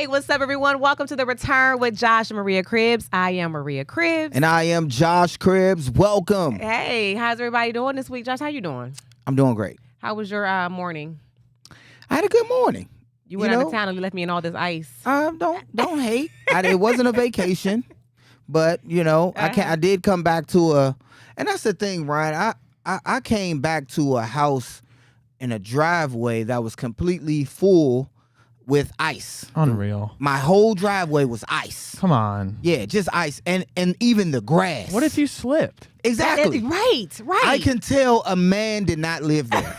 Hey, what's up, everyone? Welcome to The Return with Josh and Maria Cribbs. I am Maria Cribbs. And I am Josh Cribbs. Welcome. Hey, how's everybody doing this week? Josh, how you doing? I'm doing great. How was your morning? I had a good morning. You went out of town and left me in all this ice. Don't hate. It wasn't a vacation, but I did come back to and that's the thing, Ryan. I came back to a house in a driveway that was completely full with ice. Unreal. My whole driveway was ice. Come on. Yeah, just ice. And even the grass. What if you slipped? Exactly. Right. I can tell a man did not live there.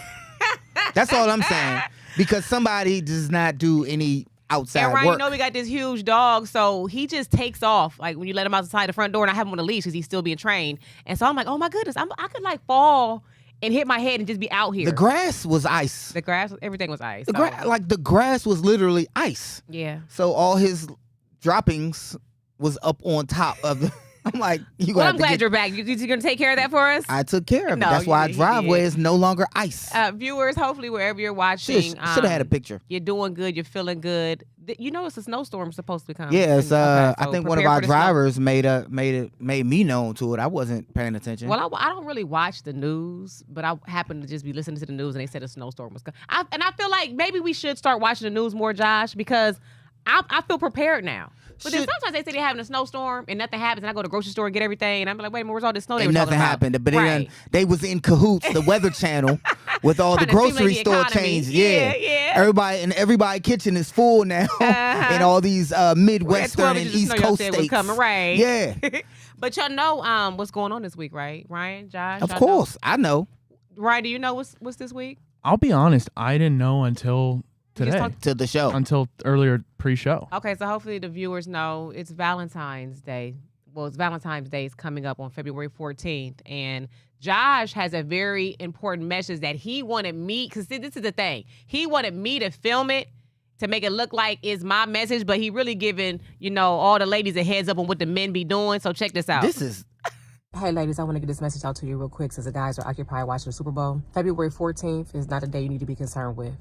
That's all I'm saying. Because somebody does not do any outside and Ryan, work. you know we got this huge dog, so he just takes off. Like when you let him outside the front door, and I have him on a leash because he's still being trained. And so I'm like, oh my goodness, I could like fall and hit my head and just be out here. The grass was ice. The grass, everything was ice. The grass was literally ice. Yeah. So all his droppings was up on top of the. I'm like, I'm glad you're back. You gonna take care of that for us? I took care of it. That's why our driveway is no longer ice. Viewers, hopefully wherever you're watching, should have had a picture. You're doing good. You're feeling good. You know it's a snowstorm supposed to come. Yeah, so I think one of our drivers made me known to it. I wasn't paying attention. Well, I don't really watch the news, but I happened to just be listening to the news and they said a snowstorm was coming. And I feel like maybe we should start watching the news more, Josh, because I feel prepared now. But then sometimes they say they're having a snowstorm and nothing happens, and I go to the grocery store and get everything, and I'm like, wait a minute, where's all this snow? And nothing happened. But then they was in cahoots, the Weather Channel, with all the grocery store chains. Yeah. Everybody kitchen is full now in all these Midwestern and East Coast states. Coming, right? Yeah. But y'all know what's going on this week, right? Ryan, Josh? Of course, I know. Ryan, do you know what's this week? I'll be honest, I didn't know until today. To the show. Until earlier pre-show. Okay, so hopefully the viewers know it's Valentine's Day. Well, it's Valentine's Day is coming up on February 14th. And Josh has a very important message that he wanted me, because this is the thing. He wanted me to film it to make it look like it's my message, but he really giving, all the ladies a heads up on what the men be doing. So check this out. Hey ladies, I want to get this message out to you real quick since the guys are occupied watching the Super Bowl. February 14th is not a day you need to be concerned with.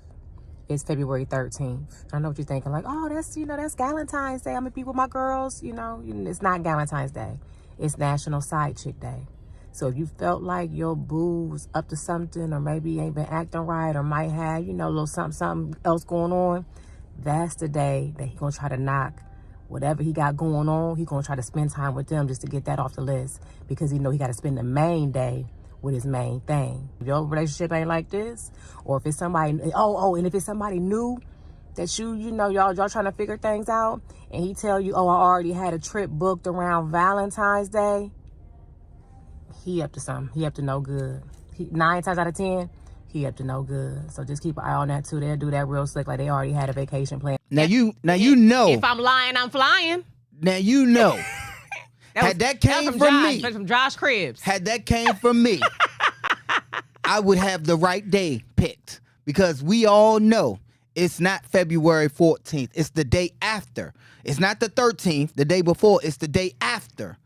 It's February 13th. I know what you're thinking, like, oh, that's Valentine's Day. I'm gonna be with my girls. It's not Valentine's Day. It's National Side Chick Day. So if you felt like your boo's up to something, or maybe ain't been acting right, or might have, a little something else going on, that's the day that he gonna try to knock whatever he got going on. He gonna try to spend time with them just to get that off the list, because he know he got to spend the main day with his main thing. If your relationship ain't like this, or if it's somebody, and if it's somebody new that y'all trying to figure things out, and he tell you, I already had a trip booked around Valentine's Day, he up to something. He up to no good. 9 times out of 10, he up to no good. So just keep an eye on that too. They'll do that real slick, like they already had a vacation plan. Now you know. If I'm lying, I'm flying. Now you know. That came from me. From Josh Cribbs. Had that came from me, I would have the right day picked, because we all know it's not February 14th. It's the day after. It's not the 13th, the day before. It's the day after.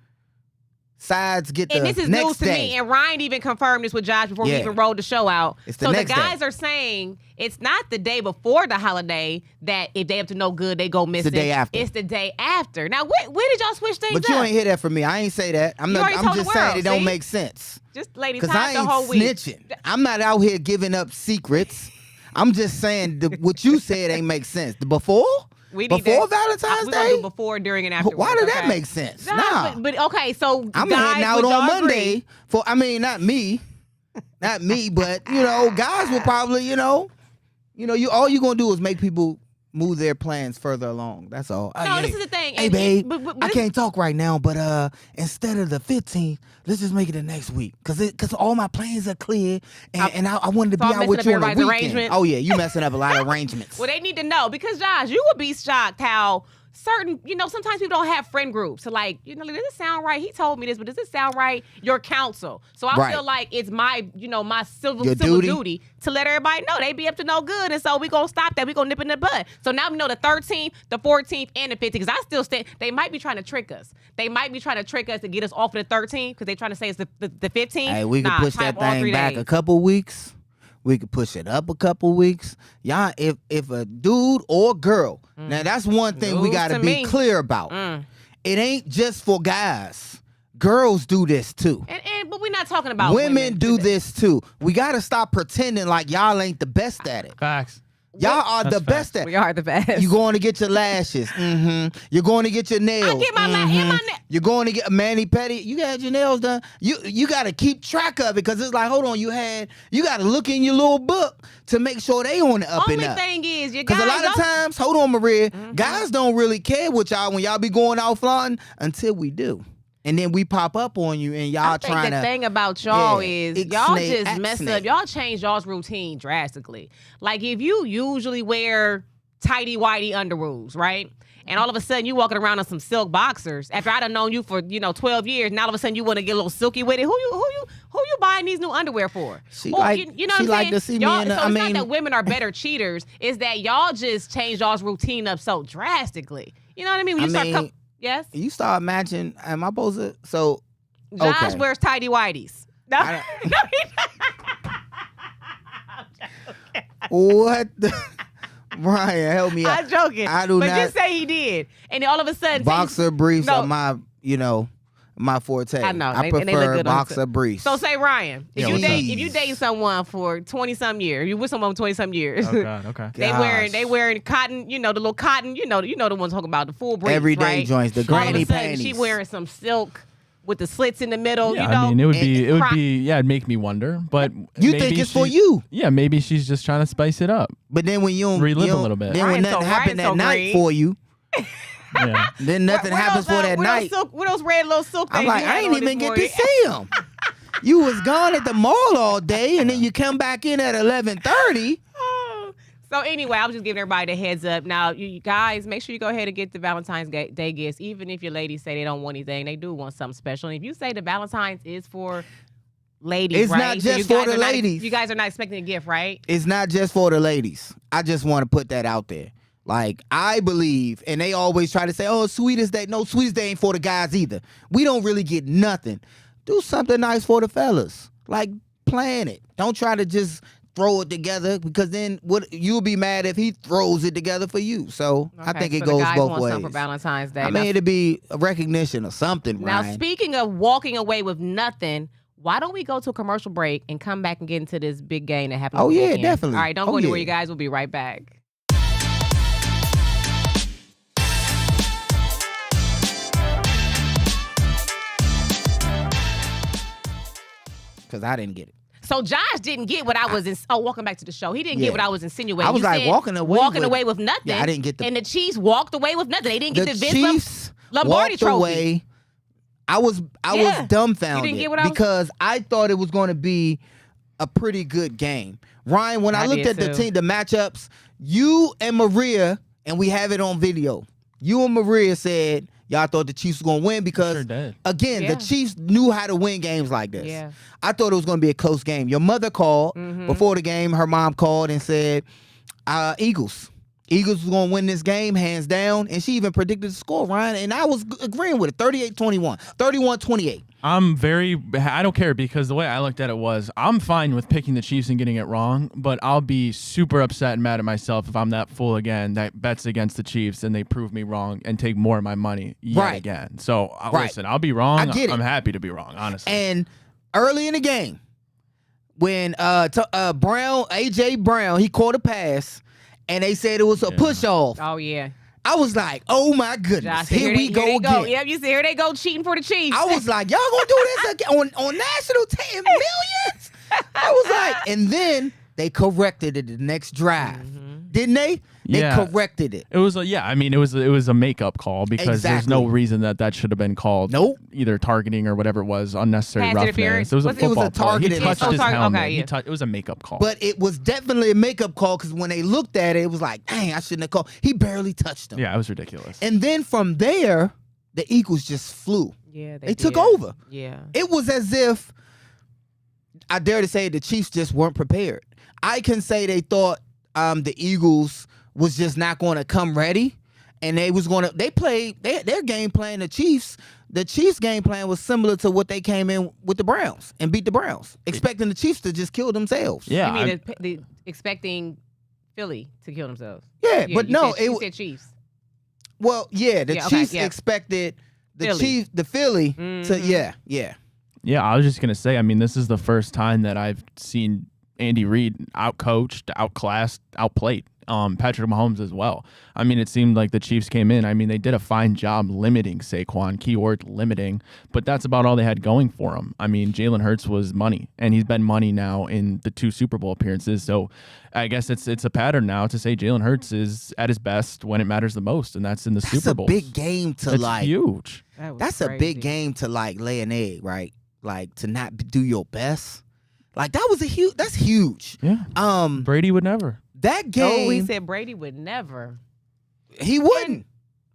Sides get the next day. And this is news to me, and Ryan even confirmed this with Josh before we even rolled the show out. So the guys are saying it's not the day before the holiday that if they up to no good, they go missing. It's the day after. It's the day after. Now, where did y'all switch things up? But you ain't hear that from me. I ain't say that. I'm just saying it don't make sense. Just ladies, because I ain't snitching. I'm not out here giving up secrets. I'm just saying what you said ain't make sense. The before Valentine's Day? Before, during, and after. Why did that make sense? Nah. But okay, so I'm heading out on Monday not me, but guys will probably, all you gonna do is make people move their plans further along. That's all. No, this is the thing. Hey, babe, I can't talk right now, but instead of the 15th, let's just make it the next week, because all my plans are clear, and I wanted to be out with you on the weekend. Oh yeah, you messing up a lot of arrangements. Well, they need to know, because Josh, you would be shocked how certain, sometimes people don't have friend groups. So like, does this sound right? He told me this, but does this sound right? Your counsel. So I feel like it's my, my civil duty to let everybody know they be up to no good. And so we gonna stop that. We gonna nip in the bud. So now we know the 13th, the 14th, and the 15th. Because I still stand, they might be trying to trick us. They might be trying to trick us to get us off of the 13th because they trying to say it's the 15th. Hey, we can push that thing back a couple weeks. We could push it up a couple weeks. Y'all, if a dude or girl, now that's one thing we News got to to be me. clear about. It ain't just for guys. Girls do this too. But we're not talking about Women do this too. We got to stop pretending like y'all ain't the best at it. Facts. Y'all are That's the best at it. We are the best. You going to get your lashes. You're going to get your nails. I get my my You're going to get a mani-pedi. You got your nails done. You got to keep track of it because it's like, hold on, you got to look in your little book to make sure they on the up and Only up. thing is, you guys Because a lot of times, hold on, Maria, guys don't really care with y'all when y'all be going out flaunting until we do. And then we pop up on you and y'all I think trying the to. thing about y'all Yeah, is it's y'all snake, just act mess up. snake. Y'all change y'all's routine drastically. Like if you usually wear tighty whitey underoos, right? And all of a sudden you walking around in some silk boxers. After I done known you for 12 years, now all of a sudden you want to get a little silky with it. Who you buying these new underwear for? She Or, like, you know what she I'm like saying? to see Y'all, me in the, so I it's mean, not that women are better cheaters. It's that y'all just change y'all's routine up so drastically. You know what I mean? When you start yes. you start matching. Am I supposed to? So Josh okay. wears tighty whities. No, I no, What the? Ryan, help me out. I'm joking. I do but not. just say he did. And then all of a sudden, Boxer briefs No. are my forte. I know. I and they look prefer good on boxer briefs. So say Ryan, Yeah, what's if you date someone for 20-some years, you with someone for 20-some years. Oh God. Okay. They wearing cotton, the little cotton, the ones talking about the full briefs, Everyday right? joints, the All of granny a sudden, panties. she wearing some silk with the slits in the middle. Yeah, you know, I mean, it would and be, it'd make me wonder. But You maybe think it's for she- you. Yeah, maybe she's just trying to spice it up. But then when you don't Relive you a don't- little bit. then when Ryan's nothing so- happened Ryan's that so night green. for you, Yeah. then nothing happens for that night. Where those red little silk I'm things like, you I had ain't on even this get to morning? see them. You was gone at the mall all day, and then you come back in at 11:30. So anyway, I was just giving everybody the heads up. Now, you guys, make sure you go ahead and get the Valentine's Day gifts. Even if your ladies say they don't want anything, they do want something special. And if you say the Valentine's is for ladies, It's right? not So you just for guys the are not- ladies. you guys are not expecting a gift, right? It's not just for the ladies. I just want to put that out there. Like, I believe, and they always try to say, oh, Sweetest Day. No, Sweetest Day ain't for the guys either. We don't really get nothing. Do something nice for the fellas. Like, plan it. Don't try to just throw it together, because then you'll be mad if he throws it together for you. So I Okay, think it so goes the guys both want ways. something for Valentine's Day. I mean, it'd be a recognition or something, now, Ryan. speaking of walking away with nothing, why don't we go to a commercial break and come back and get into this big game that happened? Oh, over the yeah, weekend? definitely. All right, don't Oh, go anywhere, yeah. you guys. We'll be right back. Because I didn't get it. So Josh didn't get what I was. Welcome back to the show. He didn't Yeah. get what I was insinuating. I was You like, said walking away with nothing. Yeah, I didn't get the- And the Chiefs walked away with nothing. They didn't get the Vince Chiefs Lombardi walked trophy. away. I was Yeah. dumbfounded You didn't get what I was- because I thought it was going to be a pretty good game. Ryan, when I looked did at the too. team, the matchups, you and Maria, and we have it on video. You and Maria said y'all thought the Chiefs was going to win because, Sure did. again, Yeah. the Chiefs knew how to win games like this. Yeah. I thought it was going to be a close game. Your mother called before the game. Her mom called and said, Eagles. Eagles was going to win this game, hands down. And she even predicted the score, Ryan. And I was agreeing with it. 38-21. 31-28. I don't care, because the way I looked at it was, I'm fine with picking the Chiefs and getting it wrong, but I'll be super upset and mad at myself if I'm that fool again that bets against the Chiefs and they prove me wrong and take more of my money yet Right. again. So Right. listen, I'll be wrong. I get it. I'm happy to be wrong, honestly. And early in the game, when Brown, A.J. Brown, he caught a pass, and they said it was a push-off. Oh yeah. I was like, oh, my goodness. Josh, Here we go again. Yep, you see, here they go cheating for the Chiefs. I was like, y'all gonna do this again on national TV millions? I was like, and then they corrected it the next drive, didn't they? They Yeah. corrected it. It was it was a makeup call, because there's no Exactly. reason that should have been called. Nope. Either targeting or whatever it was, unnecessary Pass roughness. interference? It was a Was it- It was a football play. targeted- He touched Oh, his target- helmet. okay, yeah. It was a makeup call. But it was definitely a makeup call, because when they looked at it, it was like, dang, I shouldn't have called. He barely touched him. yeah, it was ridiculous. And then from there, the Eagles just flew. Yeah, They took did. over. Yeah. It was as if, I dare to say, the Chiefs just weren't prepared. I can say they thought the Eagles was just not going to come ready, and they played their game plan. The Chiefs the Chiefs' game plan was similar to what they came in with the Browns and beat the Browns, expecting the Chiefs to just kill themselves. Yeah, You mean expecting Philly to kill themselves? Yeah, but no, you said Chiefs. Well, yeah, the Chiefs expected Philly. the Philly to Yeah, I was just gonna say. I mean, this is the first time that I've seen Andy Reid outcoached, outclassed, outplayed Patrick Mahomes as well. I mean, it seemed like the Chiefs came in. I mean, they did a fine job limiting Saquon, keyword limiting, but that's about all they had going for them. I mean, Jalen Hurts was money, and he's been money now in the 2 Super Bowl appearances. So I guess it's a pattern now to say Jalen Hurts is at his best when it matters the most, and that's in the Super Bowl. That's a big game to That's huge. That's a big game to like lay an egg, right? Like to not do your best. Like that's huge. Yeah. Brady would never. That game. Oh, he said Brady would never. He wouldn't.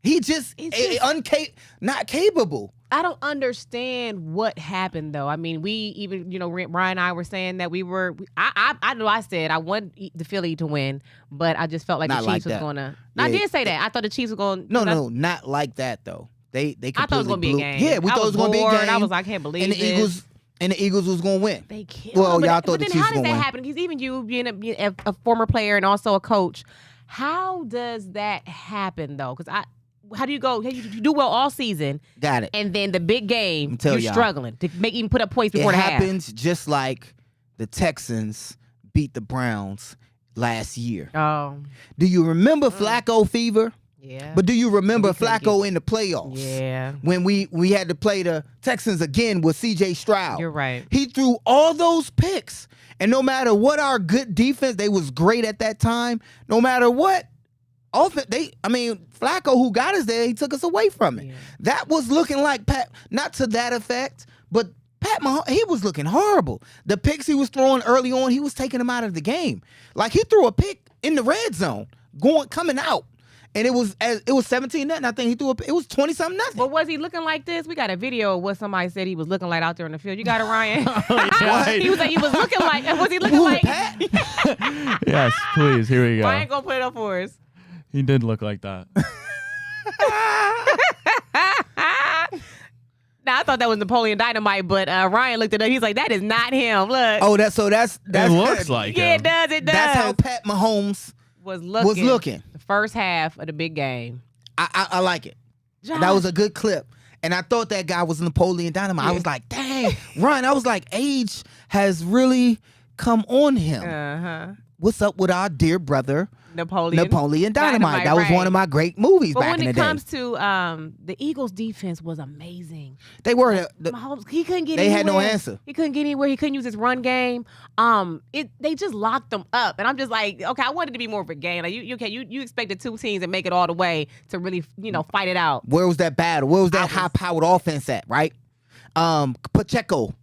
He just not capable. I don't understand what happened though. I mean, we even Ryan and I were saying that we were. I know I said I want the Philly to win, but I just felt like Not the like Chiefs was that. gonna. No, I did say that. I thought the Chiefs were going. No, not like that though. They completely I thought it was gonna be a game. Yeah, we thought it was gonna be a game. I was like, I can't believe and the Eagles was gonna win. They killed. Well, y'all thought but the then Chiefs how does was that gonna win. happen? Because even you being a former player and also a coach, how does that happen though? Because how do you go? You do well all season. Got it. And then the big game, tell you're y'all. struggling to even put up points before It the half. happens just like the Texans beat the Browns last year. Oh, Do you remember Flacco fever? yeah. But do you remember We couldn't Flacco in the playoffs? Yeah, When we had to play the Texans again with C.J. Stroud. you're right. He threw all those picks. And no matter what our good defense, they was great at that time. No matter what, Flacco, who got us there, he took us away from it. Yeah. That was looking like Pat, not to that effect, but Pat Mahomes, he was looking horrible. The picks he was throwing early on, he was taking them out of the game. Like he threw a pick in the red zone, coming out. And it was 17-0. I think he threw it was 20-something nothing. But was he looking like this? We got a video of what somebody said he was looking like out there in the field. You got it, Ryan? Yeah. He was looking like. Was he looking Who, like? Pat? Yes, please. Here we go. Ryan gonna put it up for us. He did look like that. Now I thought that was Napoleon Dynamite, but Ryan looked it up. He's like, that is not him. Look. Oh, that's It looks like yeah, him. it does. It does. That's how Pat Mahomes was looking. The first half of the big game. I like it. Josh. That was a good clip. And I thought that guy was Napoleon Dynamite. I was like, dang, Ryan, I was like, age has really come on him. What's up with our dear brother, Napoleon Dynamite? That was one of my great movies but back in the day. when it comes to the Eagles' defense was amazing. They were Mahomes, he couldn't get they anywhere. had no answer. He couldn't get anywhere. He couldn't use his run game. They just locked them up, and I'm just like, okay, I wanted to be more of a game. Like you expected two teams to make it all the way to really fight it out. Where was that battle? Where was that high-powered offense at? Right? Pacheco,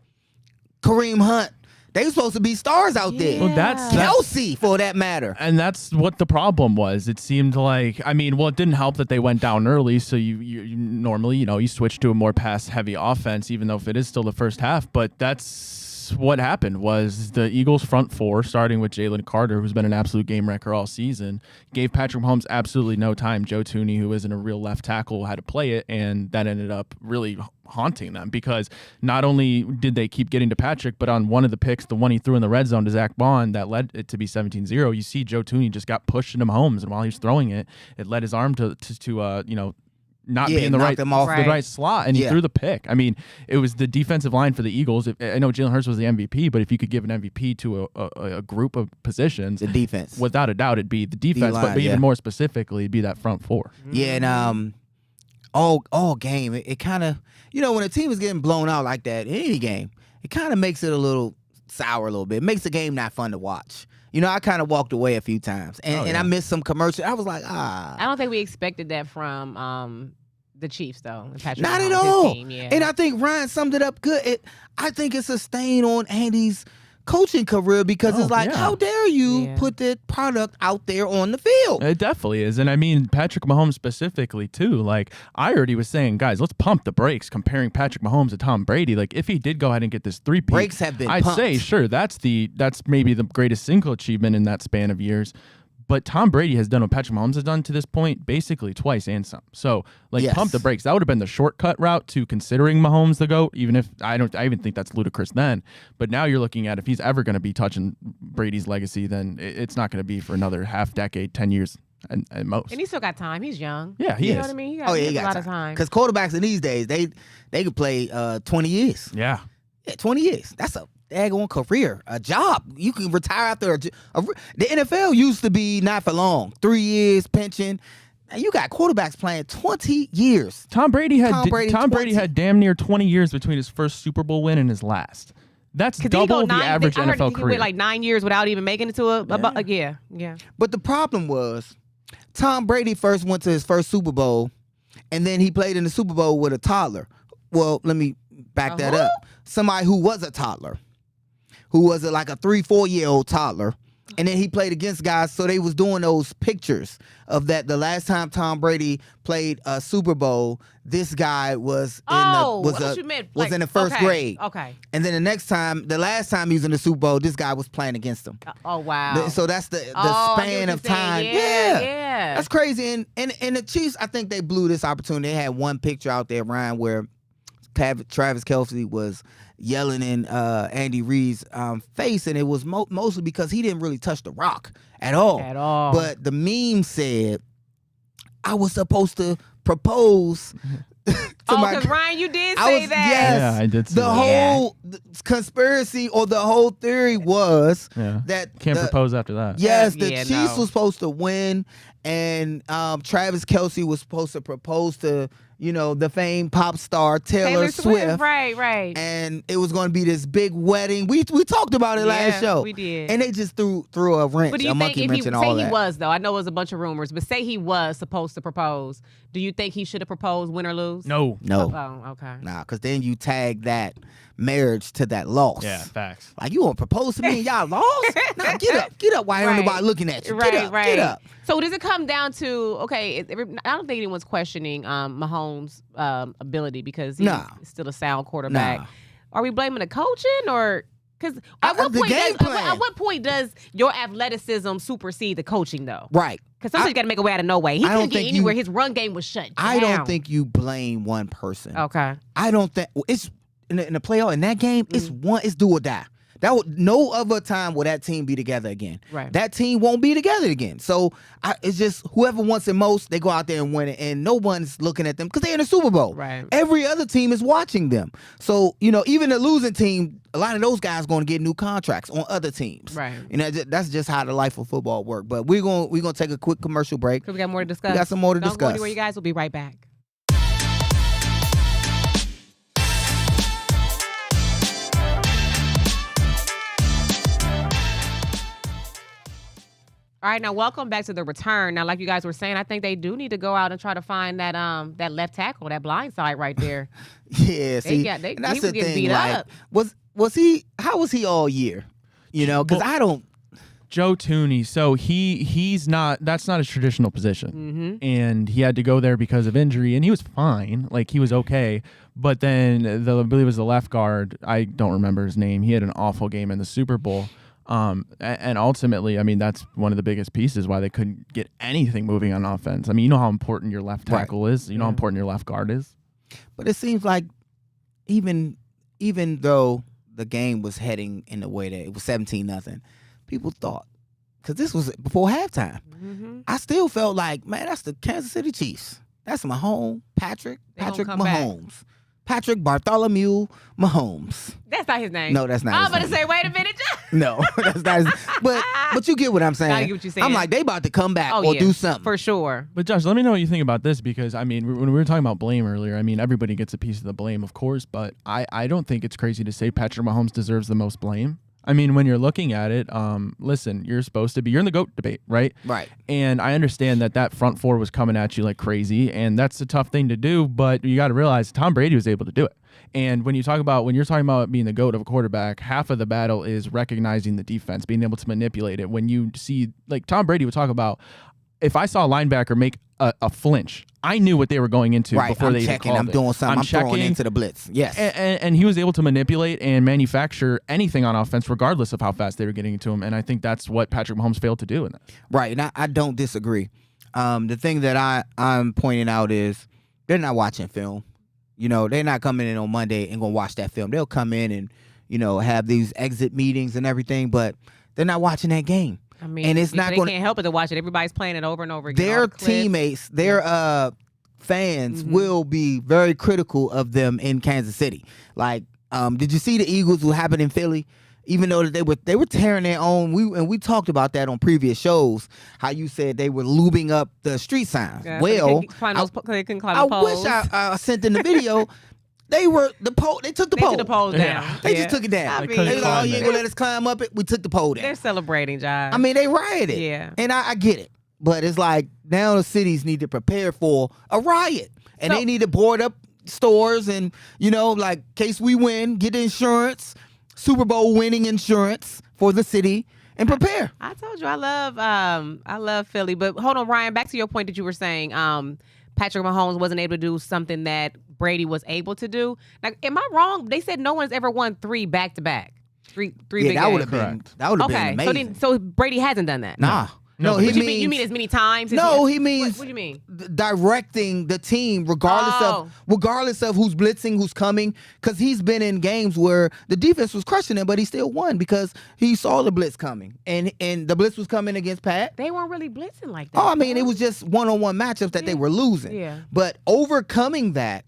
Kareem Hunt. They were supposed to be stars out there. Well, that's Kelsey, for that matter. And that's what the problem was. It seemed like, it didn't help that they went down early. So you normally, you switch to a more pass-heavy offense, even though if it is still the first half. But that's what happened was the Eagles' front four, starting with Jalen Carter, who's been an absolute game wrecker all season, gave Patrick Mahomes absolutely no time. Joe Tooney, who isn't a real left tackle, had to play it, and that ended up really haunting them because not only did they keep getting to Patrick, but on one of the picks, the one he threw in the red zone to Zach Bond that led it to be 17-0, you see Joe Tooney just got pushed into Mahomes, and while he was throwing it, it led his arm to not be in the right slot, and he threw the pick. It was the defensive line for the Eagles. I know Jalen Hurts was the MVP, but if you could give an MVP to a group of positions, the defense, without a doubt, it'd be the defense, D-line, but even more specifically, it'd be that front four. Yeah, and all game, it kind of, when a team is getting blown out like that in any game, it kind of makes it a little sour a little bit. It makes the game not fun to watch. I kind of walked away a few times, and I missed some commercials. I was like, I don't think we expected that from the Chiefs, though. Not at all. Team, yeah. And I think Ryan summed it up good. I think it's a stain on Andy's coaching career because it's like, how dare you put the product out there on the field? It definitely is. And Patrick Mahomes specifically too. Like I already was saying, guys, let's pump the brakes comparing Patrick Mahomes to Tom Brady. Like if he did go ahead and get this 3-peat, brakes have been I'd pumped. say sure, that's maybe the greatest single achievement in that span of years. But Tom Brady has done what Patrick Mahomes has done to this point basically twice and some. So, like, pump the brakes. That would have been the shortcut route to considering Mahomes the GOAT, even if I even think that's ludicrous then. But now you're looking at if he's ever going to be touching Brady's legacy, then it's not going to be for another half decade, 10 years at most. And he still got time. He's young. Yeah, he is. You know what I mean? He got a lot of time. Because quarterbacks in these days, they could play 20 years. Yeah. Yeah, 20 years. That's a daggone career, a job. You can retire after the NFL used to be not for long, 3 years pension. And you got quarterbacks playing 20 years. Tom Brady had damn near 20 years between his first Super Bowl win and his last. That's double the average NFL career. He went like 9 years without even making it to yeah. But the problem was, Tom Brady first went to his first Super Bowl, and then he played in the Super Bowl with a toddler. Well, let me back that up. Somebody who was a toddler, who was like a 3-4-year-old toddler. And then he played against guys, so they was doing those pictures of that. The last time Tom Brady played a Super Bowl, this guy was in the first grade. Okay. And then the last time he was in the Super Bowl, this guy was playing against him. Oh wow. So that's the span of time. Yeah. That's crazy. And the Chiefs, I think they blew this opportunity. They had one picture out there, Ryan, where Travis Kelce was yelling in Andy Reid's face, and it was mostly because he didn't really touch the rock at all. But the meme said, I was supposed to propose because Ryan, you did say that. Yes. Yeah, I did say the that. whole conspiracy or the whole theory was that can't propose after that. Yes, the Chiefs was supposed to win, and Travis Kelce was supposed to propose to the famed pop star Taylor Swift. Right. And it was going to be this big wedding. We talked about it last show. We did. And they just threw a wrench, but do you a think monkey wrench and all that. Say he was, though. I know it was a bunch of rumors, but say he was supposed to propose. Do you think he should have proposed, win or lose? No. Oh, okay. Nah, because then you tag that marriage to that loss. Yeah, facts. Like, you want to propose to me and y'all lost? Nah, get up. Why ain't nobody looking at you? Get up. So does it come down to, I don't think anyone's questioning Mahomes' ability because he's still a sound quarterback. Nah. Are we blaming the coaching or... Because at what point does your athleticism supersede the coaching, though? Right. Because somebody's got to make a way out of no way. He couldn't get anywhere. His run game was shut down. I don't think you blame one person. Okay. I don't think it's in the playoff in that game. It's do or die. No other time will that team be together again. Right. That team won't be together again. So it's just whoever wants it most, they go out there and win it, and no one's looking at them because they're in the Super Bowl. Right. Every other team is watching them. So even the losing team, a lot of those guys going to get new contracts on other teams. Right. That's just how the life of football works. But we're gonna take a quick commercial break. Because we got more to discuss. We got some more to discuss. Don't go anywhere, you guys. We'll be right back. All right, now welcome back to the return. Now, like you guys were saying, I think they do need to go out and try to find that left tackle, that blind side right there. Yeah, he was getting beat up. Was he? How was he all year? Because I don't. Joe Tooney. So he's not. That's not his traditional position, and he had to go there because of injury, and he was fine. Like, he was okay. But then I believe it was the left guard. I don't remember his name. He had an awful game in the Super Bowl. And ultimately, I mean, that's one of the biggest pieces why they couldn't get anything moving on offense. I mean, you know how important your left tackle is. You know how important your left guard is. But it seems like even though the game was heading in the way that it was 17-0, people thought, because this was before halftime, I still felt like, man, that's the Kansas City Chiefs. That's Mahomes, Patrick Mahomes. Patrick Bartholomew Mahomes. That's not his name. No, that's not. I was about to say, wait a minute. No, that's not. But you get what I'm saying. I get what you're saying. I'm like, they about to come back or do something for sure. But Josh, let me know what you think about this, because I mean, when we were talking about blame earlier, I mean, everybody gets a piece of the blame, of course, but I don't think it's crazy to say Patrick Mahomes deserves the most blame. I mean, when you're looking at it, listen, you're in the GOAT debate, right? Right. And I understand that front four was coming at you like crazy, and that's a tough thing to do, but you got to realize Tom Brady was able to do it. And when you're talking about being the GOAT of a quarterback, half of the battle is recognizing the defense, being able to manipulate it. When you see, like Tom Brady would talk about, if I saw a linebacker make a flinch, I knew what they were going into before they checking. called I'm it. doing something. I'm throwing checking, into the blitz. Yes. And he was able to manipulate and manufacture anything on offense, regardless of how fast they were getting into him. And I think that's what Patrick Mahomes failed to do in that. Right. And I don't disagree. The thing that I'm pointing out is they're not watching film. You know, they're not coming in on Monday and going to watch that film. They'll come in and, you know, have these exit meetings and everything, but they're not watching that game. I mean, and it's not they can't help it to watch it. Everybody's playing it over and over again. Their teammates, their fans will be very critical of them in Kansas City. Like, did you see the Eagles what happened in Philly? Even though that they were tearing their own, we talked about that on previous shows. How you said they were lubing up the street signs. Yeah, Well, they couldn't climb the I poles. wish I sent in the video. They took the pole. They took the poles down. They just took it down. I They mean, was like, oh, you ain't gonna let us climb up it. We took the pole down. They're celebrating, Josh. I mean, they rioted. Yeah. And I get it. But it's like now the cities need to prepare for a riot. And they need to board up stores and, you know, like, case we win, get insurance, Super Bowl winning insurance for the city and prepare. I told you I love Philly. But hold on, Ryan, back to your point that you were saying Patrick Mahomes wasn't able to do something that Brady was able to do. Now, am I wrong? They said no one's ever won 3 back-to-back. Three big that would games. have been amazing. So Brady hasn't done that. Nah. No, you mean as many times? He means what do you mean? Directing the team regardless of who's blitzing, who's coming, because he's been in games where the defense was crushing him, but he still won because he saw the blitz coming, and the blitz was coming against Pat. They weren't really blitzing like that. Oh, I mean, it was just one-on-one matchups that they were losing. Yeah. But overcoming that,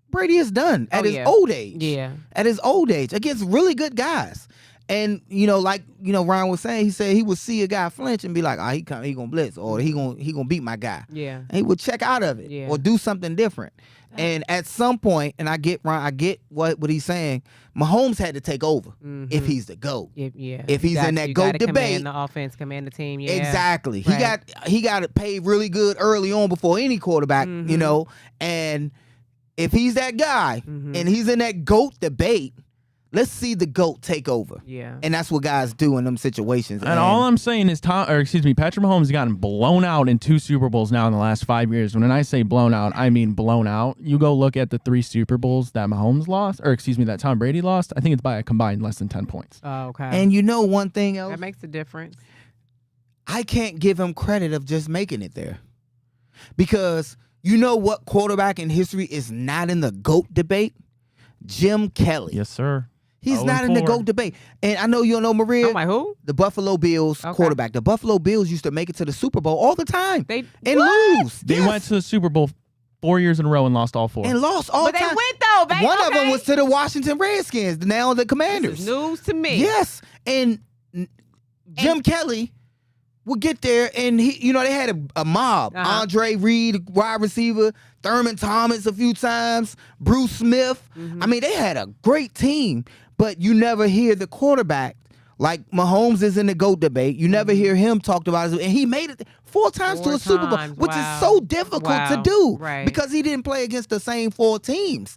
Brady is done at his old age. Yeah. At his old age against really good guys. And, you know, like, you know, Ryan was saying, he said he would see a guy flinch and be like, oh, he gonna blitz, or he gonna beat my guy. Yeah. And he would check out of it or do something different. And at some point, and I get what he's saying, Mahomes had to take over if he's the GOAT. If he's in that GOAT debate. Command the offense, command the team. Yeah. Exactly. Right. He got paid really good early on before any quarterback, you know. And if he's that guy and he's in that GOAT debate, let's see the GOAT take over. Yeah. And that's what guys do in them situations. And all I'm saying is Patrick Mahomes has gotten blown out in 2 Super Bowls now in the last 5 years. When I say blown out, I mean blown out. You go look at the 3 Super Bowls that Mahomes lost, that Tom Brady lost, I think it's by a combined less than 10 points. Oh, okay. And you know one thing else? That makes a difference. I can't give him credit of just making it there. Because you know what quarterback in history is not in the GOAT debate? Jim Kelly. Yes, sir. He's not in the GOAT debate. And I know you don't know Maria. I'm like, who? The Buffalo Bills quarterback. The Buffalo Bills used to make it to the Super Bowl all the time and lose. They went to the Super Bowl 4 years in a row and lost all 4. And lost all the time. But they went though, baby. One of them was to the Washington Redskins, now the Commanders. This is news to me. Yes. And Jim Kelly would get there, and they had a mob. Andre Reed, wide receiver, Thurman Thomas a few times, Bruce Smith. I mean, they had a great team, but you never hear the quarterback. Like Mahomes is in the GOAT debate. You never hear him talked about it. And he made it 4 times to a Super Bowl, which is so difficult to do because he didn't play against the same 4 teams.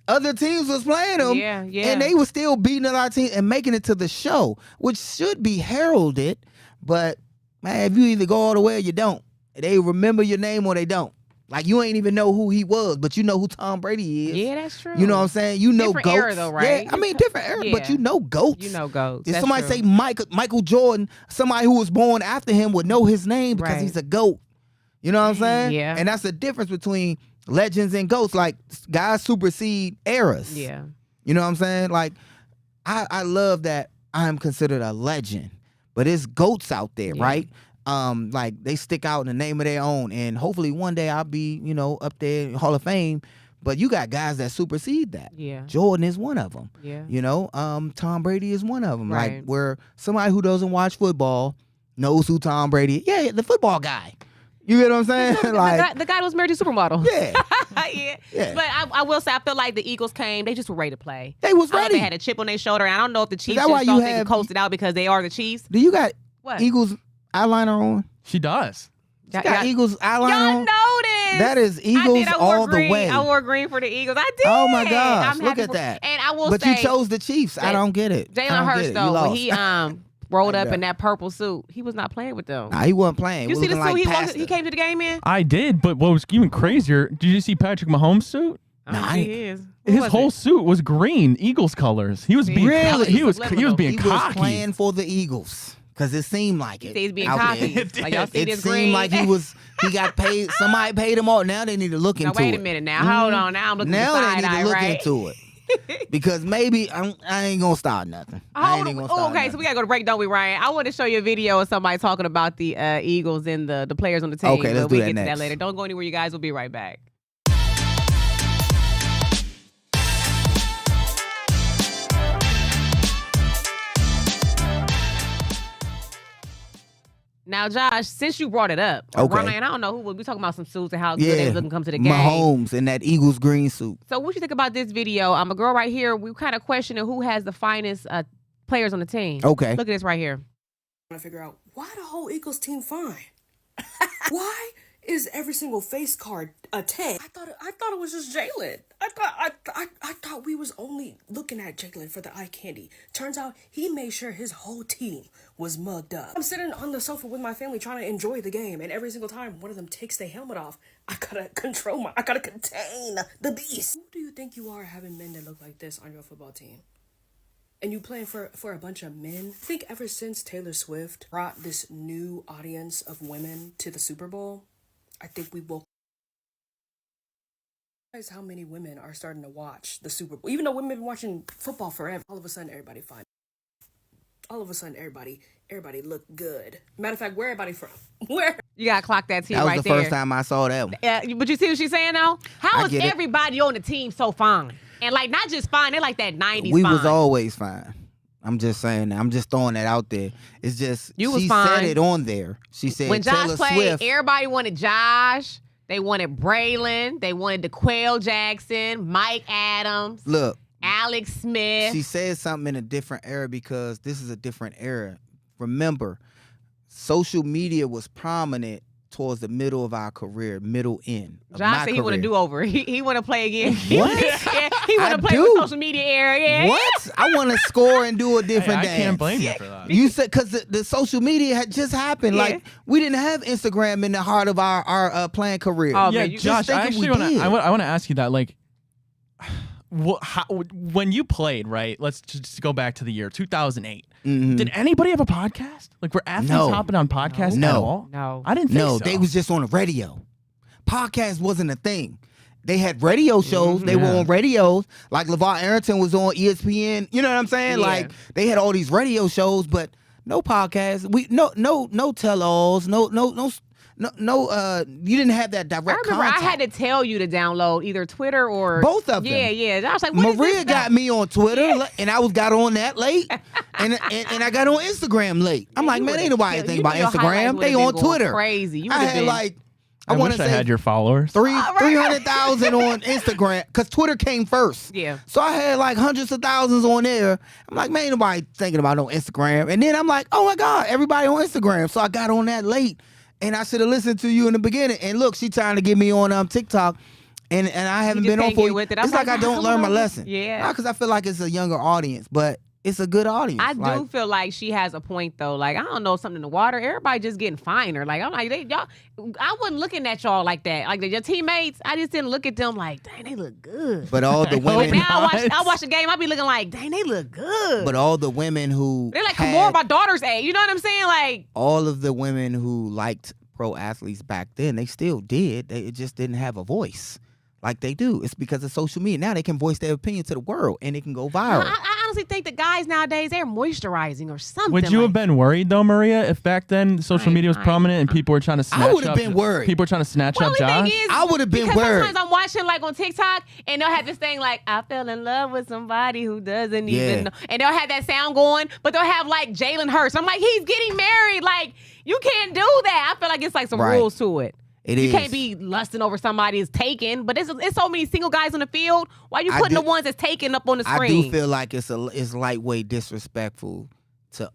Other teams was playing them, and they were still beating our team and making it to the show, which should be heralded. But, man, if you either go all the way or you don't, they remember your name or they don't. Like, you ain't even know who he was, but you know who Tom Brady is. Yeah, that's true. You know what I'm saying? You know different GOATs. Era, though, right? Yeah, I mean, different era, but you know GOATs. You know GOATs. If somebody say Michael Jordan, somebody who was born after him would know his name because he's a GOAT. You know what I'm saying? Yeah. And that's the difference between legends and GOATs. Like, guys supersede eras. Yeah. You know what I'm saying? Like, I love that I am considered a legend, but it's GOATs out there, right? Like, they stick out in the name of their own, and hopefully one day I'll be, up there in Hall of Fame. But you got guys that supersede that. Yeah. Jordan is one of them. Yeah. Tom Brady is one of them. Right. Like, where somebody who doesn't watch football knows who Tom Brady is. Yeah, the football guy. You get what I'm saying? The guy was married to supermodel. Yeah. Yeah. But I will say, I feel like the Eagles came, they just were ready to play. They was ready. They had a chip on their shoulder, and I don't know if the Chiefs that why just you thought they have- could coast it out because they are the Chiefs. Do you got What? Eagles eyeliner on? She does. You got Eagles eyeliner Y'all on? noticed. That is Eagles all the green. way. I wore green for the Eagles. I did. Oh my gosh, I'm look happy at that. And I will But say, you chose the Chiefs. I don't get it. I Jalen don't get Hurts it. though, You when lost. he rolled up in that purple suit. He was not playing with them. Nah, he wasn't playing. You see the suit like he came to the game in? I did, but what was even crazier, did you see Patrick Mahomes' suit? His whole suit was green, Eagles colors. He was being he was being cocky. He was playing for the Eagles because it seemed like it. He's being cocky. Like y'all see it this seemed green? like he got paid. Somebody paid him all. Now they need to look into it. Now wait a minute. Now hold on. Now I'm looking now at the they need to look right? into it. Because maybe I ain't gonna start nothing. So we gotta go to break, don't we, Ryan? I want to show you a video of somebody talking about the Eagles and the players on the team. Okay, let's do that get next. to that later. Don't go anywhere, you guys. We'll be right back. Now, Josh, since you brought it up, Ryan, I don't know who we talking about some suits and how good they was looking come to the game. Mahomes in that Eagles green suit. So, what you think about this video? I'm a girl right here. We kind of questioning who has the finest players on the team. Okay, look at this right here. Trying to figure out why the whole Eagles team fine. Why is every single face card a 10? I thought it was just Jalen. I thought we was only looking at Jalen for the eye candy. Turns out he made sure his whole team was mugged up. I'm sitting on the sofa with my family trying to enjoy the game, and every single time one of them takes their helmet off, I gotta contain the beast. Who do you think you are having men that look like this on your football team? And you playing for a bunch of men? I think ever since Taylor Swift brought this new audience of women to the Super Bowl, I think we will realize how many women are starting to watch the Super Bowl. Even though women have been watching football forever, all of a sudden everybody fine. All of a sudden everybody look good. Matter of fact, where everybody from? Where? You gotta clock that team right there. That was the first time I saw that one. But you see what she's saying though? How is everybody on the team so fine? And like not just fine, they're like that 90s We fine. was always fine. I'm just saying that. I'm just throwing that out there. It's just she said it on there. She said when Josh Taylor played, Swift. Everybody wanted Josh. They wanted Braylon. They wanted DeQuell Jackson, Mike Adams. Look, Alex Smith. She said something in a different era because this is a different era. Remember, social media was prominent towards the middle of our career, middle end. Josh said he want to do over. He want to play again. What? He want to play with social media era. Yeah. What? I want to score and do a different dance. I can't blame you for that. You said because the social media had just happened. Yeah. Like we didn't have Instagram in the heart of our playing career. Oh, yeah, man, Josh, I actually want to ask you that. Like, when you played, right? Let's just go back to the year 2008. Mm-hmm. Did anybody have a podcast? Like, were athletes hopping on podcasts at all? No. I didn't think so. No, they was just on the radio. Podcast wasn't a thing. They had radio shows. They were on radios. Like LeVar Arrington was on ESPN. You know what I'm saying? Yeah. Like they had all these radio shows, but no podcasts. No tell-alls. No. You didn't have that direct I remember contact. I had to tell you to download either Twitter or both of them. Yeah. I was like, what Maria is this got stuff? me on Twitter, and I got on that late, and I got on Instagram late. I'm like, man, ain't nobody think about Instagram. They on Twitter. Crazy. You I would have had been like. I wish I had your followers. 300,000 on Instagram because Twitter came first. Yeah. So I had like hundreds of thousands on there. I'm like, man, ain't nobody thinking about no Instagram. And then I'm like, oh my God, everybody on Instagram. So I got on that late, and I should have listened to you in the beginning. And look, she trying to get me on TikTok, and I haven't been on for you. It's like I don't learn my lesson. Yeah. Because I feel like it's a younger audience, but it's a good audience. I do feel like she has a point though. Like I don't know, something in the water. Everybody just getting finer. Like I'm like y'all. I wasn't looking at y'all like that. Like your teammates, I just didn't look at them like, dang, they look good. But all the women. But now I watch the game. I be looking like, dang, they look good. But all the women who they're like more my daughter's age. You know what I'm saying? Like all of the women who liked pro athletes back then, they still did. They just didn't have a voice like they do. It's because of social media. Now they can voice their opinion to the world and it can go viral. I honestly think the guys nowadays, they're moisturizing or something. Would you have been worried though, Maria, if back then social media was prominent and people were trying to snatch up? I would have been worried. People were trying to snatch up Josh? I would have been because worried. Sometimes I'm watching like on TikTok and they'll have this thing like, I fell in love with somebody who doesn't even know. And they'll have that sound going, but they'll have like Jalen Hurts. I'm like, he's getting married. Like, you can't do that. I feel like it's like some rules to it. You can't be lusting over somebody that's taken, but it's so many single guys on the field. Why are you putting the ones that's taken up on the screen? I do feel like it's lightweight disrespectful to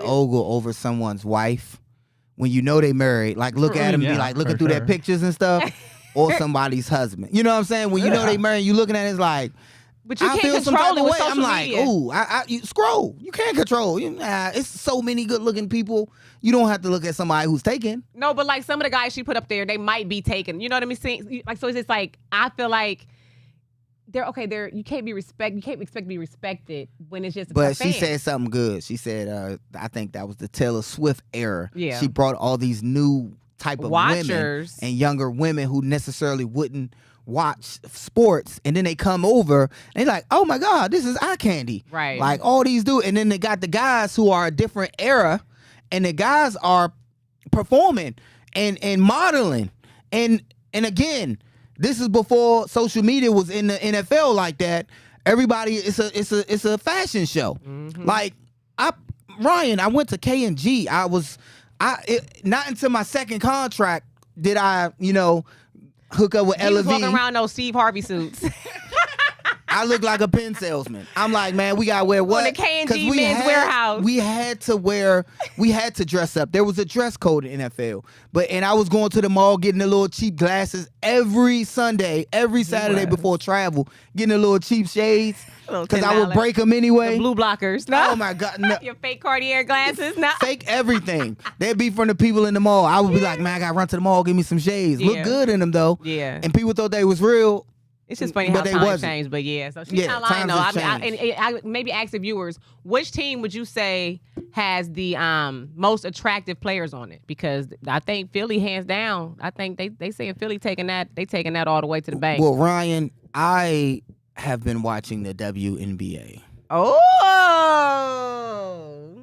ogle over someone's wife when you know they married. Like look at him, be like looking through their pictures and stuff, or somebody's husband. You know what I'm saying? When you know they married, you looking at it, it's like. But you I can't feel some control type it of with way. social I'm media. like, ooh, you scroll. You can't control. It's so many good looking people. You don't have to look at somebody who's taken. No, but like some of the guys she put up there, they might be taken. You know what I mean? Like, so it's just like, I feel like you can't expect to be respected when it's just But a fan. she said something good. She said, I think that was the Taylor Swift era. Yeah. She brought all these new type of Watchers. women and younger women who necessarily wouldn't watch sports, and then they come over and they're like, oh my God, this is eye candy. Right. Like all these dudes, and then they got the guys who are a different era, and the guys are performing and modeling. And again, this is before social media was in the NFL like that. Everybody, it's a fashion show. Mm-hmm. Like Ryan, I went to K&G. Not until my second contract did I, hook up with He was walking LV. around those Steve Harvey suits. I look like a pen salesman. I'm like, man, we gotta wear what? On the K&G 'Cause Men's Warehouse. We had to dress up. There was a dress code in NFL. And I was going to the mall getting the little cheap glasses every Sunday, every Saturday before travel, getting the little cheap shades. Because I would $10. break them anyway. The blue blockers. No. Oh my God. No. Your fake Cartier glasses. No. Fake everything. They'd be from the people in the mall. I would be like, man, I gotta run to the mall, give me some shades. Look Yeah. good in them though. Yeah. And people thought they was real. It's just funny But how they times wasn't. changed, but yeah. So she's Yeah, not lying times though. have changed. I maybe ask the viewers, which team would you say has the most attractive players on it? Because I think Philly, hands down. I think they saying Philly taking that all the way to the bank. Well, Ryan, I have been watching the WNBA. Oh.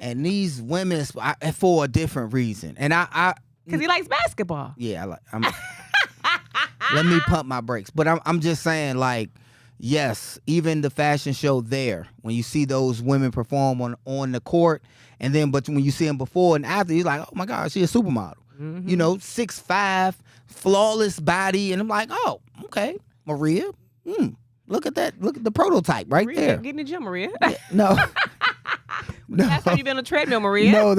And these women, for a different reason. And Because he likes basketball. yeah, let me pump my brakes. But I'm just saying, like, yes, even the fashion show there, when you see those women perform on the court, but when you see them before and after, you're like, oh my God, she's a supermodel. Mm-hmm. 6'5", flawless body, and I'm like, oh, okay, Maria, look at that, look at the prototype right Maria, there. get in the gym, Maria. No. Last time you been on a treadmill, Maria. No,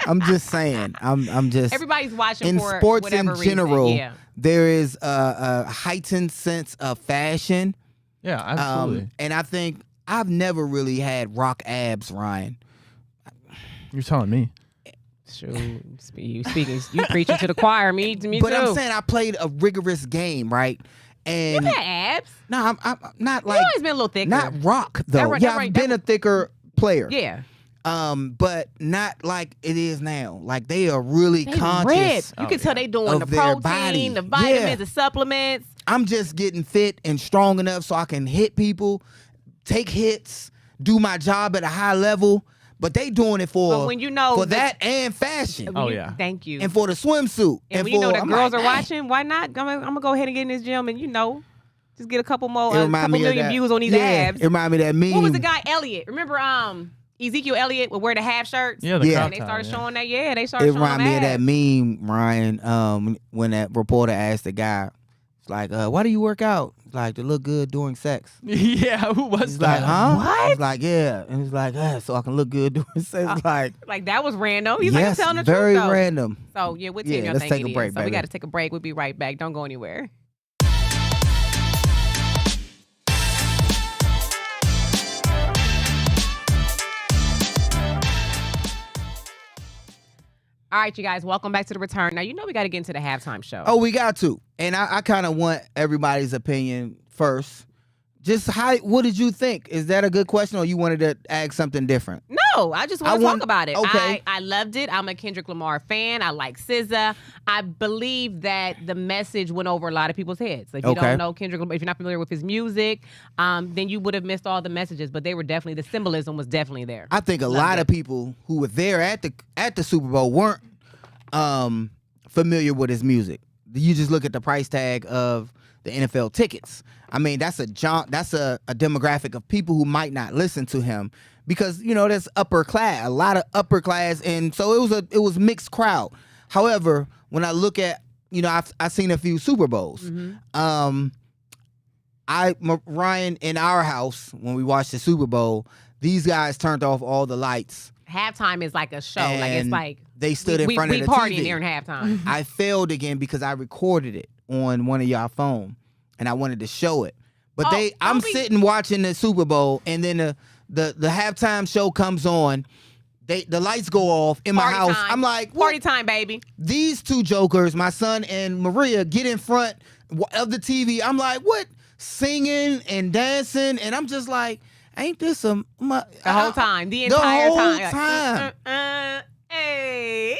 I'm just saying. I'm just. Everybody's watching in for sports whatever in general. reason. Yeah. There is a heightened sense of fashion. Yeah, absolutely. And I think I've never really had rock abs, Ryan. You're telling me. Sure, you preaching to the choir. Me too. But I'm saying I played a rigorous game, right? And you had abs. no, I'm not You like always been a little thicker. not rock though. I've been a thicker player. Yeah. But not like it is now. Like they are really They conscious. ripped. You can tell they doing Of the their protein, body. the vitamins, Yeah. the supplements. I'm just getting fit and strong enough so I can hit people, take hits, do my job at a high level. But they doing it for But when you know for that- that and fashion. Oh, yeah. Thank you. And for the swimsuit. And when you know for, that I'm girls like, are "Dang." watching, why not? I'm gonna go ahead and get in this gym and just get a couple more, It a remind couple me of million that- views on these yeah, abs. It reminded me of that meme. What was the guy Elliott? Remember Ezekiel Elliott would wear the half shirts? Yeah, the Yeah. crop And they top, started yeah. showing that. Yeah, they It started showing reminded me of abs. that meme, Ryan, when that reporter asked the guy, it's like, why do you work out? It's like, to look good during sex. Yeah, who was He's that? like, huh? What? He's like, yeah. And he's like, so I can look good during sex. Like, Like that was random. He's yes, like, I'm telling the very truth though. random. So yeah, what team Yeah, y'all let's think take it a is? break, So we baby. got to take a break. We'll be right back. Don't go anywhere. All right, you guys, welcome back to the return. Now, we got to get into the halftime show. Oh, we got to. And I kind of want everybody's opinion first. Just what did you think? Is that a good question, or you wanted to ask something different? No, I just want to talk about it. Okay. I loved it. I'm a Kendrick Lamar fan. I like SZA. I believe that the message went over a lot of people's heads. If you Okay. don't know Kendrick Lamar, if you're not familiar with his music, then you would have missed all the messages. But they were definitely, the symbolism was definitely there. I think a lot of people who were there at the Super Bowl weren't familiar with his music. You just look at the price tag of the NFL tickets. I mean, that's a demographic of people who might not listen to him because that's upper class, a lot of upper class, and so it was mixed crowd. However, when I look at I've seen a few Super Bowls. Mm-hmm. Ryan, in our house when we watched the Super Bowl, these guys turned off all the lights. Halftime is like a show. Like it's And like they stood in front of the we partying TV. during halftime. I failed again because I recorded it on one of y'all phone and I wanted to show it. But I'm sitting watching the Super Bowl, and then the halftime show comes on. The lights go off in my house. Time. I'm like, what? Party time, baby. These two jokers, my son and Maria, get in front of the TV. I'm like, what? Singing and dancing, and I'm just like, ain't this the whole time, the entire time. Hey.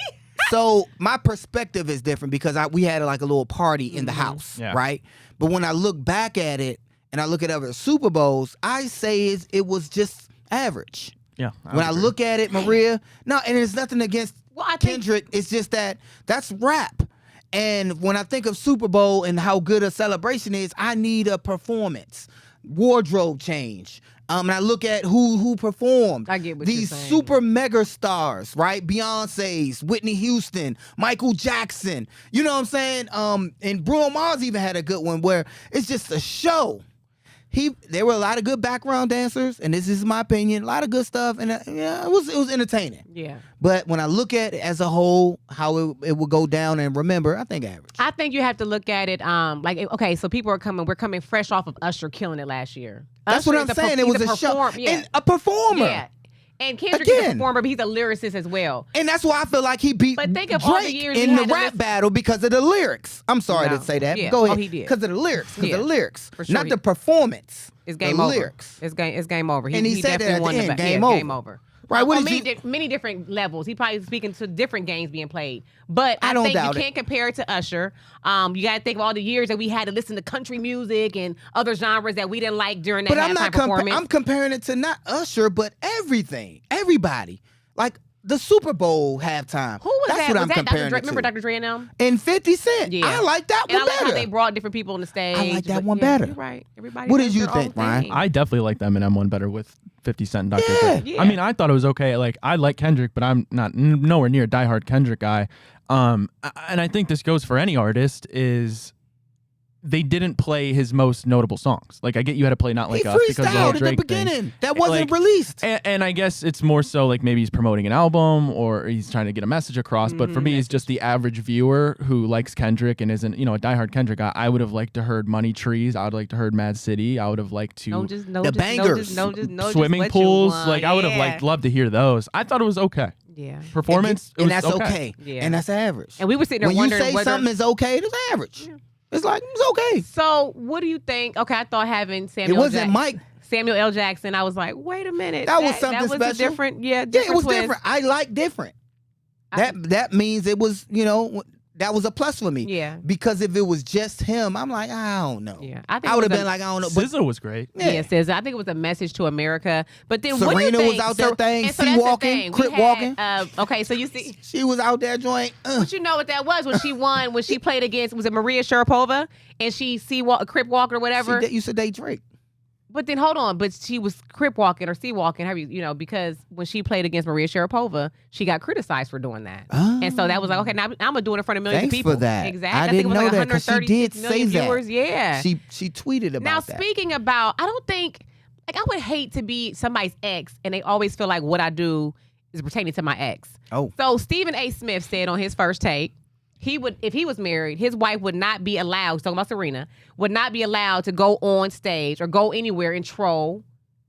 So my perspective is different because we had like a little party in the house, right? But when I look back at it and I look at other Super Bowls, I say it was just average. Yeah. When I look at it, Maria, no, and it's nothing against Kendrick. It's just that's rap. And when I think of Super Bowl and how good a celebration is, I need a performance, wardrobe change. And I look at who performed. I get what these you're saying. super mega stars, right? Beyonce's, Whitney Houston, Michael Jackson. You know what I'm saying? And Bruno Mars even had a good one where it's just a show. There were a lot of good background dancers, and this is my opinion, a lot of good stuff, and it was entertaining. Yeah. But when I look at it as a whole, how it will go down, and remember, I think average. I think you have to look at it okay, so people we're coming fresh off of Usher killing it last year. That's what I'm saying. It was a show and a performer. Yeah. And Kendrick is a performer, but he's a lyricist as well. And that's why I feel like he beat think of Drake all the years in the rap battle because of the lyrics. I'm sorry to say that. Yeah. Go ahead. Oh, he did. Because of the lyrics. Because of the lyrics. For sure. Not the performance. It's game the over. Lyrics. It's game over. And he said that at the end, game over. Right, what many different levels. He probably speaking to different games being played. But I don't think doubt you can't compare it to Usher. You got to think of all the years that we had to listen to country music and other genres that we didn't like during that halftime performance. I'm comparing it to not Usher, but everything. Everybody. Like the Super Bowl halftime. Who was That's that? what Was I'm that comparing Dr. Dre? it to. Remember Dr. Dre and them? And 50 Cent. Yeah. I like that one I like better. how they brought different people on the stage. I like that but one yeah, better. You're right. Everybody. What does did you their think, own Ryan? thing. I definitely like them and M1 better with 50 Cent and Dr. Dre. Yeah. I mean, I thought it was okay. Like, I like Kendrick, but I'm not nowhere near a diehard Kendrick guy. And I think this goes for any artist is they didn't play his most notable songs. Like, I get you had to play Not Like Us because of the whole at Drake the beginning. thing. That wasn't Like, released. And I guess it's more so like maybe he's promoting an album or he's trying to get a message across. But for me, he's just the average viewer who likes Kendrick and isn't, a diehard Kendrick guy. I would have liked to heard Money Trees. I would have liked to heard Mad City. I would have liked to the bangers, swimming pools. Like I would have loved to hear those. I thought it was okay. Yeah. And Performance, it was that's okay. Yeah. And that's average. And we were sitting there when wondering you say something is okay, it's average. Yeah. It's like, it's okay. So what do you think? Okay, I thought having Samuel L. Jackson, I was like, wait a minute. That was something that was special. A different, it was twist. different. I like different. That means it was, that was a plus for me. Yeah. Because if it was just him, I'm like, I don't know. Yeah. I would have been like, I don't know. But SZA was great. Yeah, SZA. I think it was a message to America. But then Serena what do you think? was out there thing, so sea walking, crip walking. Okay, so you see. She was out there joint. But you know what that was when she won, when she played against, was it Maria Sharapova? And she crip walked or whatever. You said they Drake. But then hold on, but she was crip walking or sea walking, because when she played against Maria Sharapova, she got criticized for doing that. Oh. And so that was like, okay, now I'm gonna do it in front of millions of Thanks people. for that. Exactly. I think didn't it was know like that because she did 136 say million that. viewers. Yeah. She tweeted about now, that. speaking about, I don't think, I would hate to be somebody's ex and they always feel like what I do is pertaining to my ex. Oh. So Stephen A. Smith said on his first take, if he was married, his wife would not be allowed, he's talking about Serena, would not be allowed to go on stage or go anywhere and troll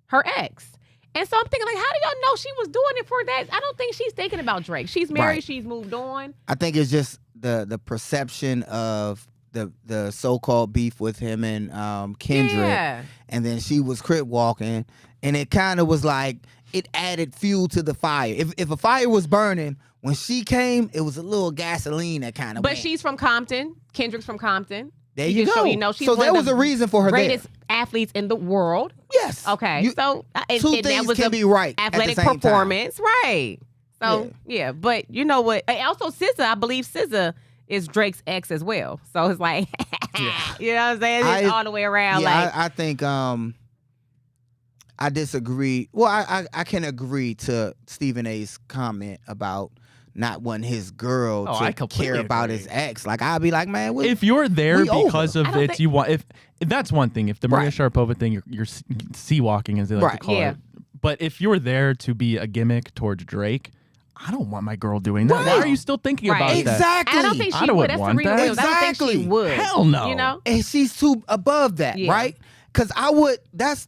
her ex. And so I'm thinking, like, how do y'all know she was doing it for that? I don't think she's thinking about Drake. She's married, Right. She's moved on. I think it's just the perception of the so-called beef with him and Kendrick. Yeah. And then she was crip walking. And it kind of was like, it added fuel to the fire. If a fire was burning, when she came, it was a little gasoline that kind of But went. she's from Compton. Kendrick's from Compton. There you go. She's so one there of was the a reason for her greatest athletes in the world. Yes. Okay. You- so and two that things was can a be right at the athletic same time. performance, right? So yeah, but you know what? And also SZA, I believe SZA is Drake's ex as well. So it's like, you know what I'm saying? It's all the way around. Yeah, like I think I disagree. Well, I can agree to Stephen A.'s comment about not wanting his girl I to completely care about agree. his ex. Like, I'd be like, man, If you're there we because over. of I don't it, think- you want if that's one thing. If the Maria Right. Sharapova thing, you're sea walking as they like Right. to call Yeah. it. But if you're there to be a gimmick towards Drake, I don't want my girl doing that. Why Right. are you still thinking Right. about that? Exactly. I don't think I she don't would. That's the want real that. deal. I don't think she Exactly. would. Hell no. You know? And she's too above that, Yeah. right? Cause I would. That's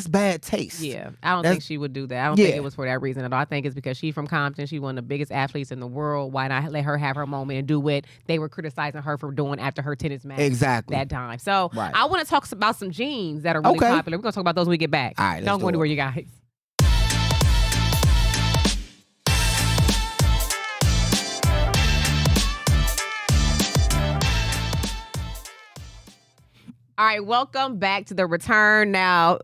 bad taste. Yeah, I don't think she would do that. I don't think it was for that reason at all. I think it's because she's from Compton. She's one of the biggest athletes in the world. Why not let her have her moment and do what they were criticizing her for doing after her tennis match? Exactly. That time. So I want to talk about some jeans that are really popular. We're gonna talk about those when we get back. All right, don't go anywhere, you guys. All right, welcome back to the return. Now,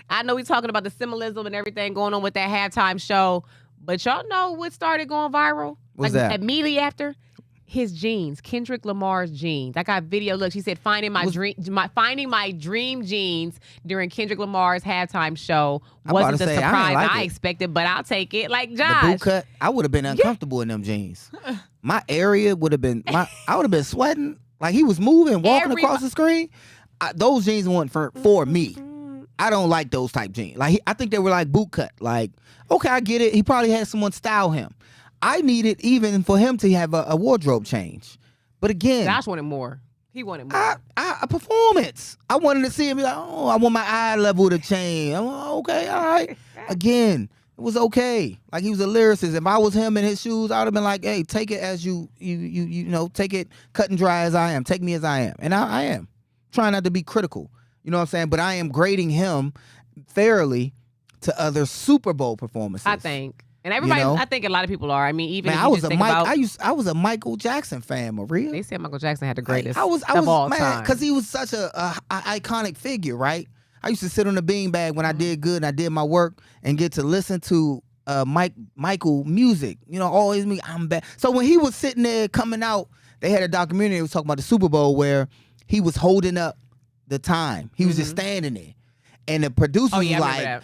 I know we're talking about the symbolism and everything going on with that halftime show, but y'all know what started going viral? What's that? Immediately after? His jeans, Kendrick Lamar's jeans. I got video. Look, she said finding my dream jeans during Kendrick Lamar's halftime show wasn't the surprise I expected, but I'll take it. Like Josh, the boot cut, I would have been uncomfortable in them jeans. My area would have been. I would have been sweating like he was moving, walking across the screen. Those jeans weren't for me. I don't like those type jeans. Like I think they were like boot cut. Like, okay, I get it. He probably had someone style him. I needed even for him to have a wardrobe change. But again, Josh wanted more. He wanted more. A performance. I wanted to see him be like, oh, I want my eye level to change. I'm like, okay, all right. Again, it was okay. Like he was a lyricist. If I was him in his shoes, I would have been like, hey, take it as you know, take it cut and dry as I am. Take me as I am. And I am. Trying not to be critical. You know what I'm saying? But I am grading him fairly to other Super Bowl performances. I think. And everybody, I think a lot of people are. I mean, even if I you was just think about, I was a Michael Jackson fan, Maria. They said Michael Jackson had the greatest I was of all time. because he was such a iconic figure, right? I used to sit on the beanbag when I did good and I did my work and get to listen to Michael music. You know, always me. I'm back. So when he was sitting there coming out, they had a documentary. It was talking about the Super Bowl where he was holding up the time. He was just standing there. And the producers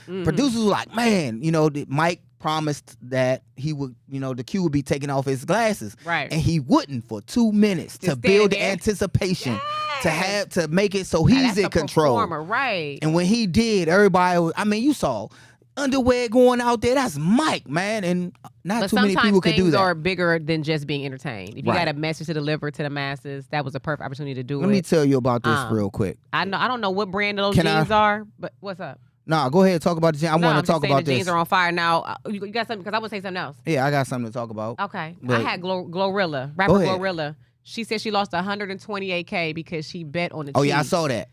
producers were like, man, you know, Mike promised that he would, you know, the Q would be taking off his glasses. Right. And he wouldn't for 2 minutes to build the anticipation, to make it so he's in control. Performer, right. And when he did, everybody was, I mean, you saw underwear going out there. That's Mike, man. And not too many people could do that. Sometimes things are bigger than just being entertained. If you got a message to deliver to the masses, that was a perfect opportunity to do it. Let me tell you about this real quick. I don't know what brand of those jeans are, but what's up? No, go ahead. Talk about the jeans. I want to talk about the this. Jeans are on fire now. You got something? Because I would say something else. Yeah, I got something to talk about. Okay. But I had Glorilla, rapper Glorilla. She said she lost $128K because she bet on the Chiefs. Oh, yeah, I saw that.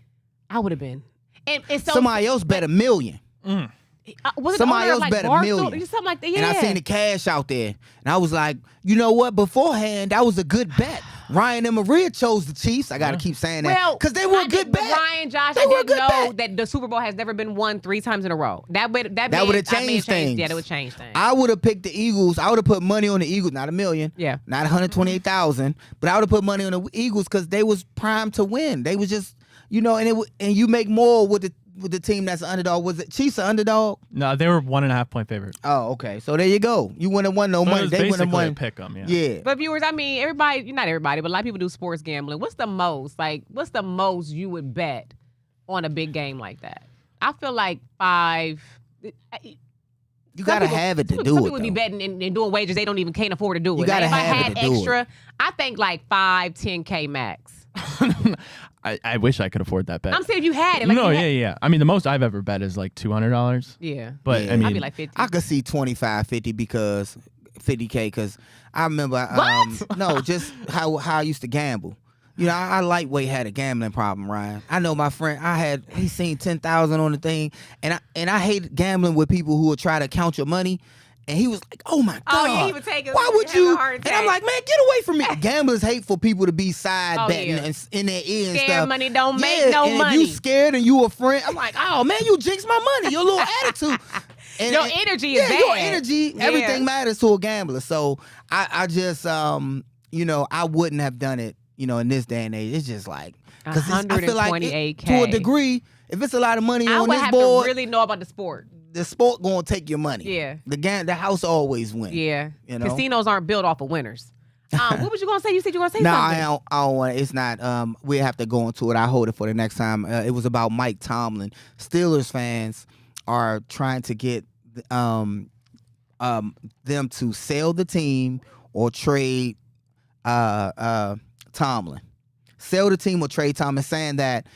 I would have been. And so somebody else bet $1 million. Somebody else bet $1 million. Something like that, yeah. And I seen the cash out there. And I was like, you know what? Beforehand, that was a good bet. Ryan and Maria chose the Chiefs. I got to keep saying that. Because they were a good bet. Ryan, Josh, I didn't know that the Super Bowl has never been won 3 times in a row. That would have changed things. Yeah, that would change things. I would have picked the Eagles. I would have put money on the Eagles. Not $1 million. Yeah. Not 128,000. But I would have put money on the Eagles because they was primed to win. They was just, you know, and you make more with the team that's an underdog. Was it Chiefs an underdog? No, they were 1.5 point favorite. Oh, okay. So there you go. You wouldn't have won no money. They wouldn't have won. Pick them, yeah. But viewers, I mean, not everybody, but a lot of people do sports gambling. What's the most you would bet on a big game like that? I feel like 5. You gotta have it to do it. Some people would be betting and doing wagers they can't afford to do it. You gotta have it to do it. If I had extra, I think like 5, 10K max. I wish I could afford that bet. I'm saying if you had it. Yeah. I mean, the most I've ever bet is like $200. Yeah. But I mean, I'd be like 50. I could see 25, 50 because 50K because I remember no, just how I used to gamble. You know, I lightweight had a gambling problem, Ryan. I know my friend. He seen 10,000 on the thing, and I hate gambling with people who will try to count your money. And he was like, "Oh my God! Oh yeah, he would take it. Why would you?" And I'm like, "Man, get away from me!" Gamblers hate for people to be side betting and in their ear and stuff. Scared money don't make no money. If you scared and you a friend, I'm like, "Oh man, you jinxed my money. Your little attitude, and your energy is bad. Your energy, everything matters to a gambler." So I just, you know, I wouldn't have done it. You know, in this day and age, it's just like I feel like to a degree, if it's a lot of money on this board, I would have to really know about the sport. The sport gonna take your money. Yeah. The house always wins. Yeah. You know? Casinos aren't built off of winners. What was you gonna say? You said you were gonna say something. No, I don't want it. It's not. We have to go into it. I hold it for the next time. It was about Mike Tomlin. Steelers fans are trying to get them to sell the team or trade Tomlin. Sell the team or trade Tomlin, saying that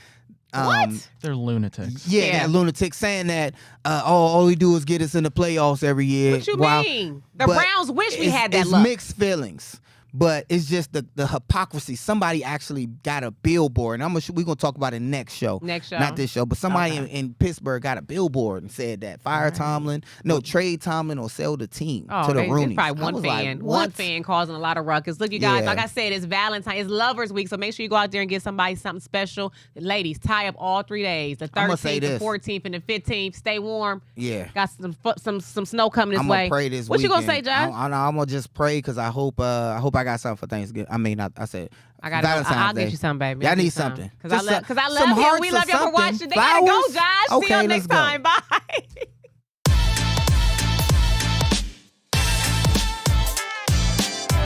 What? They're lunatics. Yeah, that lunatic saying that all we do is get us in the playoffs every year. What you mean? The Browns wish we had that it's luck. Mixed feelings. But it's just the hypocrisy. Somebody actually got a billboard, and we're gonna talk about it next show. Next show, not this show. But somebody in Pittsburgh got a billboard and said that fire Tomlin, trade Tomlin or sell the team to the Roonies. It's probably one fan, one fan causing a lot of ruckus. Look, you guys, like I said, it's Valentine's, it's Lovers Week, so make sure you go out there and get somebody something special. Ladies, tie up all 3 days: the 13th, the 14th, and the 15th. Stay warm. Yeah, got some snow coming this way. I'm gonna pray this. What weekend. You gonna say, Josh? I'm gonna just pray because I hope I got something for Thanksgiving. I mean, I said I got. I'll get you something, baby. Y'all need something Because I love you. We love you for watching. They gotta go, Josh. See you next time. Bye.